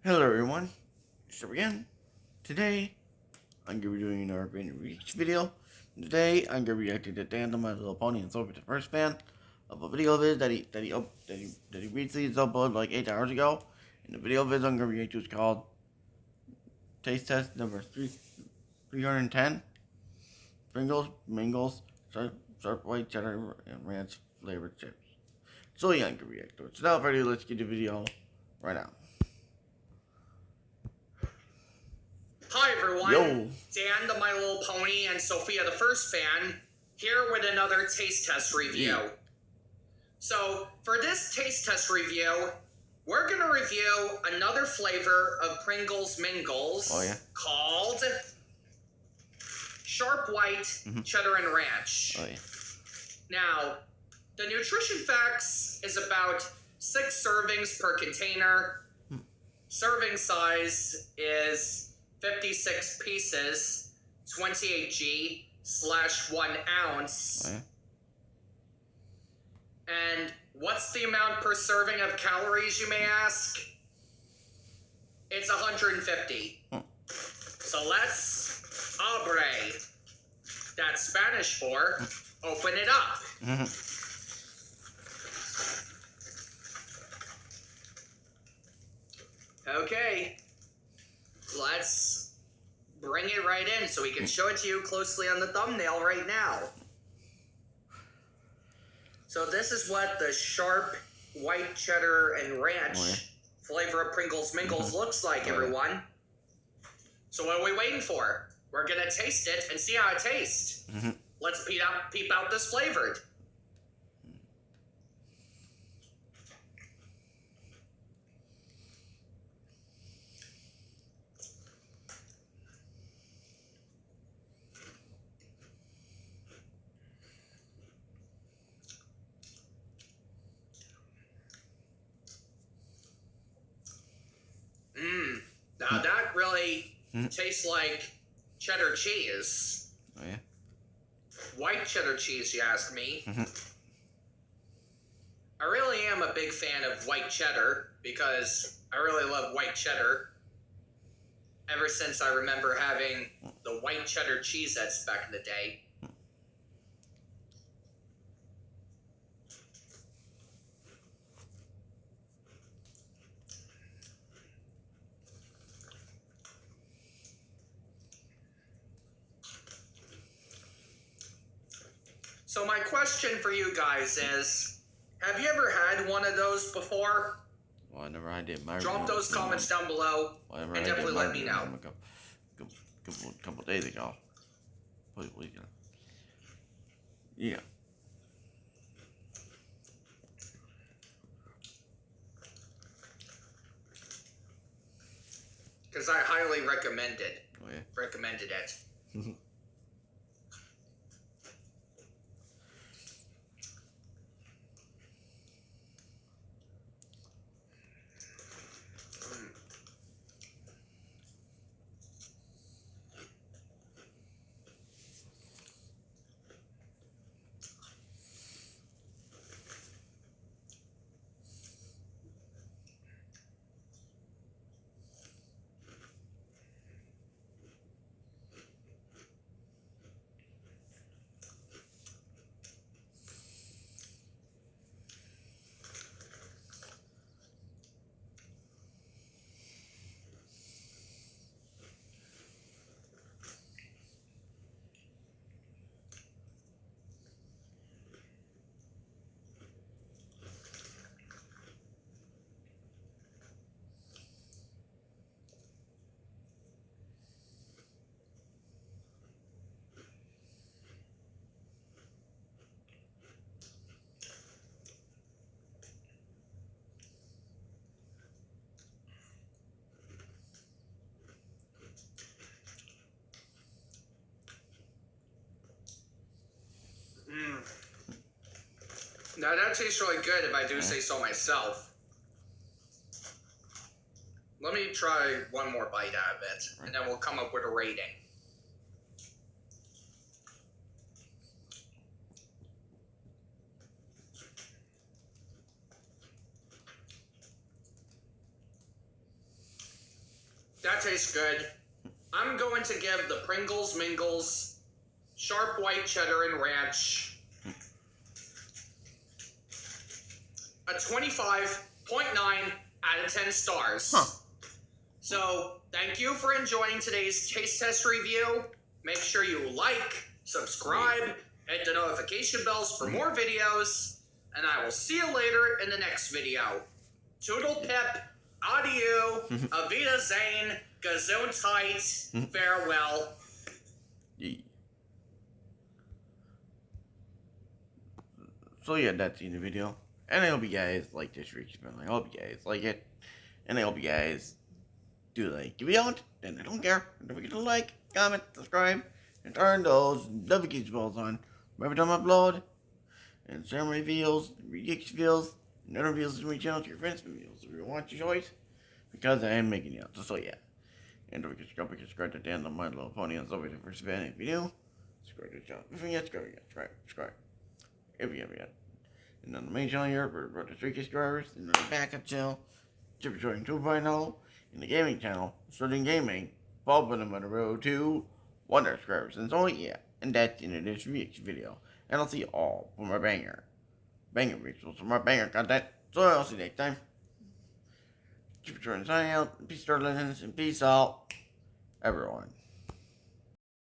Hello everyone, so again, today I'm going to be doing another Brandon Reach video. Today I'm going to be reacting to Dan the My Little Pony and Sophie the First Fan of a video of his that he recently uploaded like 8 hours ago. And the video of his I'm going to react to is called Taste Test number 310 Pringles, Mingles, sharp white cheddar and ranch flavored chips. So yeah, I'm going to react to it. So now ready, let's get the video right now. Hi everyone, Yo. Dan the My Little Pony and Sophia the First Fan here with another taste test review. Yeah. So for this taste test review, we're going to review another flavor of Pringles Mingles called Sharp White Cheddar and Ranch. Now, the nutrition facts is about 6 servings per container. Serving size is 56 pieces, 28 g / 1 ounce. And what's the amount per serving of calories, you may ask? It's 150. So let's abre. That's Spanish for open it up. Okay. Let's bring it right in so we can show it to you closely on the thumbnail right now. So this is what the sharp white cheddar and ranch flavor of Pringles Mingles looks like, everyone. So what are we waiting for? We're going to taste it and see how it tastes. Let's peep out this flavored. Now that really tastes like cheddar cheese. White cheddar cheese, you ask me. I really am a big fan of white cheddar because I really love white cheddar. Ever since I remember having the white cheddar Cheez-Its back in the day. So my question for you guys is, have you ever had one of those before? Well, I never had it. Drop those comments down below and definitely let me know. A couple days ago. Yeah. Because I highly recommended it. Now that tastes really good if I do say so myself. Let me try one more bite out of it, and then we'll come up with a rating. That tastes good. I'm going to give the Pringles Mingles sharp white cheddar and ranch a 25.9 out of 10 stars. Huh. So, thank you for enjoying today's taste test review. Make sure you like, subscribe, hit the notification bells for more videos, and I will see you later in the next video. Toodle pip, adieu, avita zane, gazoon tight, farewell. Yeah. So yeah, that's the end of the video. And I hope you guys like this reaction video. I hope you guys like it. And I hope you guys do like. If you don't, then I don't care. Don't forget to like, comment, subscribe, and turn those notification bells on every time I upload. And share my videos, reaction videos, and other videos to my channel to your friends and videos if you want your choice. Because I am making it. So yeah. And don't forget to subscribe to Dan on My Little Pony on the first fan if you do. Subscribe to the channel. If you yet, subscribe. If you haven't yet. And on the main channel here, we're about to 3K subscribers. And on the backup channel, Chipper Showing 2.0. And the gaming channel, Starting Gaming, following them on the road to 100 subscribers. And so yeah, and that's the end of this reaction video. And I'll see you all for my banger rituals, for my banger content. So I'll see you next time. Chipper Showing signing out. Peace, Starlings, and peace out, everyone.